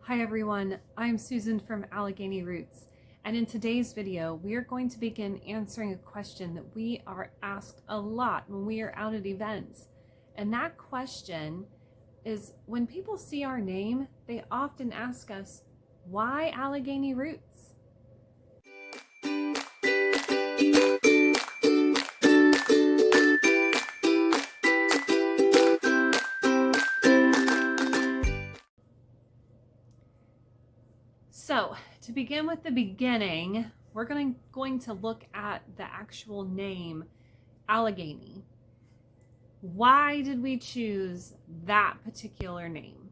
Hi everyone, I'm Susan from Allegheny Roots, and in today's video we are going to begin answering a question that we are asked a lot when we are out at events. And that question is, when people see our name, they often ask us, why Allegheny Roots? So, to begin with the beginning, we're going to look at the actual name Allegheny. Why did we choose that particular name,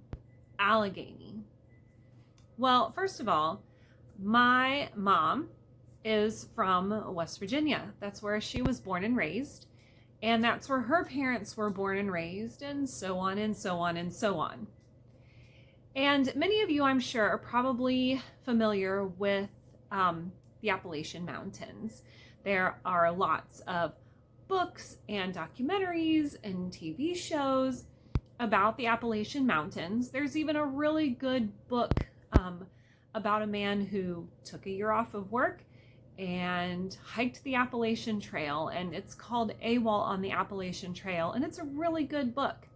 Allegheny? Well, first of all, my mom is from West Virginia. That's where she was born and raised, and that's where her parents were born and raised, and so on and so on and so on. And many of you, I'm sure, are probably familiar with the Appalachian Mountains. There are lots of books and documentaries and TV shows about the Appalachian Mountains. There's even a really good book about a man who took a year off of work and hiked the Appalachian Trail, and it's called AWOL on the Appalachian Trail, and it's a really good book.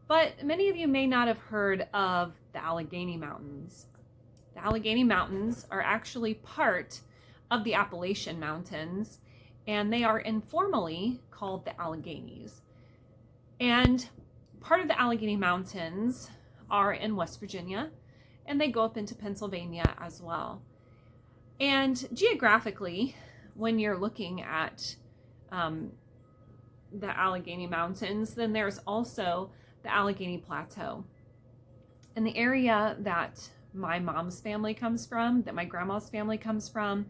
But many of you may not have heard of the Allegheny Mountains. The Allegheny Mountains are actually part of the Appalachian Mountains, and they are informally called the Alleghenies. And part of the Allegheny Mountains are in West Virginia, and they go up into Pennsylvania as well. And geographically, when you're looking at the Allegheny Mountains, then there's also the Allegheny Plateau. And the area that my mom's family comes from, that my grandma's family comes from,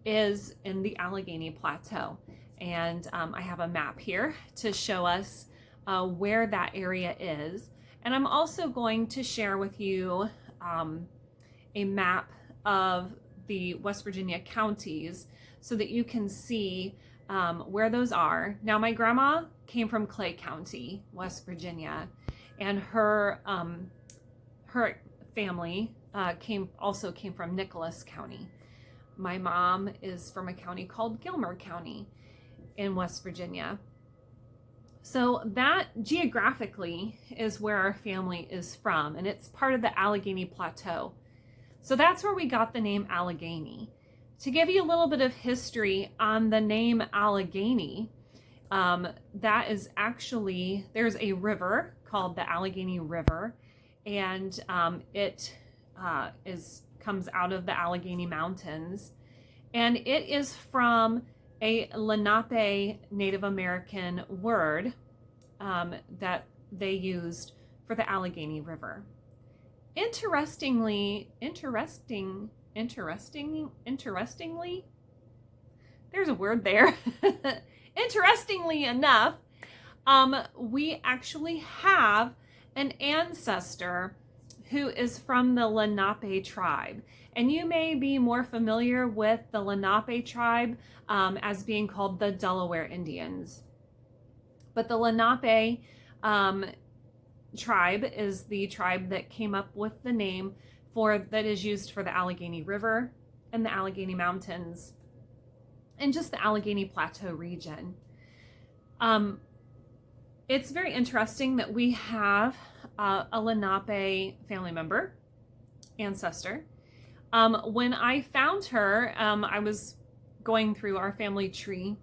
is in the Allegheny Plateau. And I have a map here to show us where that area is. And I'm also going to share with you a map of the West Virginia counties so that you can see where those are. Now, my grandma came from Clay County, West Virginia, and her family also came from Nicholas County. My mom is from a county called Gilmer County in West Virginia. So that geographically is where our family is from, and it's part of the Allegheny Plateau. So that's where we got the name Allegheny. To give you a little bit of history on the name Allegheny, that is actually, there's a river called the Allegheny River, and it comes out of the Allegheny Mountains, and it is from a Lenape Native American word that they used for the Allegheny River. Interestingly, there's a word there. Interestingly enough, we actually have an ancestor who is from the Lenape tribe. And you may be more familiar with the Lenape tribe as being called the Delaware Indians. But the Lenape tribe is the tribe that came up with the name that is used for the Allegheny River and the Allegheny Mountains and just the Allegheny Plateau region. It's very interesting that we have a Lenape family member, ancestor. When I found her, I was going through our family tree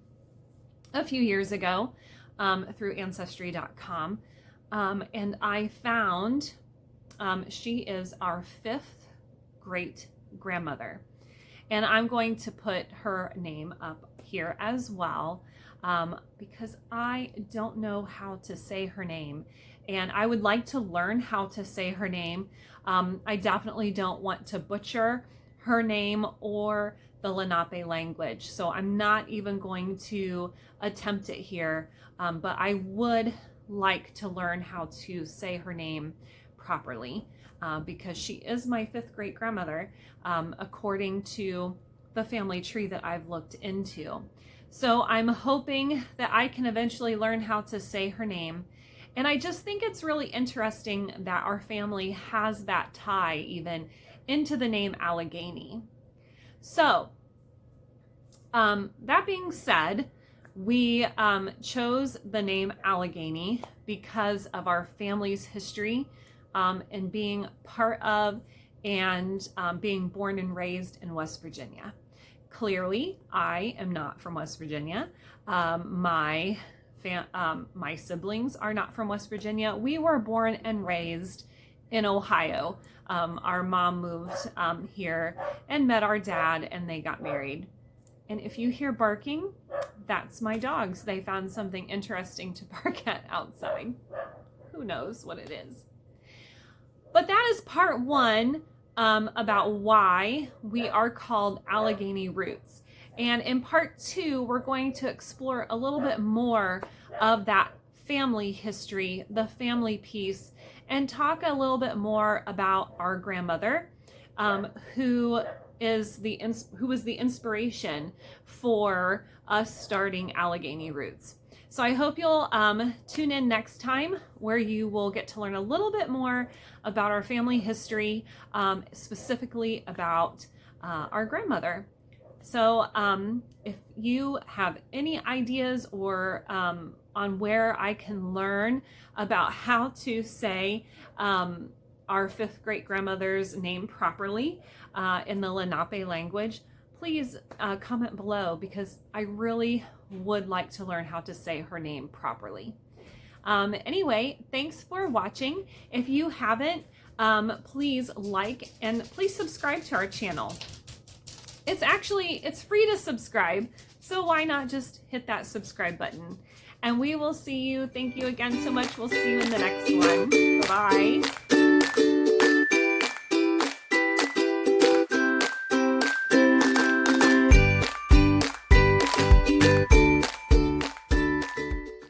a few years ago through Ancestry.com, and I found she is our 5th great grandmother. And I'm going to put her name up here as well because I don't know how to say her name. And I would like to learn how to say her name. I definitely don't want to butcher her name or the Lenape language. So I'm not even going to attempt it here. But I would like to learn how to say her name properly because she is my 5th great grandmother according to the family tree that I've looked into. So I'm hoping that I can eventually learn how to say her name. And I just think it's really interesting that our family has that tie even into the name Allegheny. So, that being said, we chose the name Allegheny because of our family's history and being part of and being born and raised in West Virginia. Clearly, I am not from West Virginia. My siblings are not from West Virginia. We were born and raised in Ohio. Our mom moved here and met our dad, and they got married. And if you hear barking, that's my dogs. They found something interesting to bark at outside. Who knows what it is? But that is part one about why we are called Allegheny roots. And in part two, we're going to explore a little bit more of that family history, the family piece, and talk a little bit more about our grandmother, who was the inspiration for us starting Allegheny Roots. So I hope you'll tune in next time, where you will get to learn a little bit more about our family history, specifically about our grandmother. So if you have any ideas or on where I can learn about how to say our fifth great grandmother's name properly in the Lenape language, please comment below, because I really would like to learn how to say her name properly. Anyway, thanks for watching. If you haven't, please like and please subscribe to our channel. It's free to subscribe, so why not just hit that subscribe button? And we will see you. Thank you again so much. We'll see you in the next one. Bye.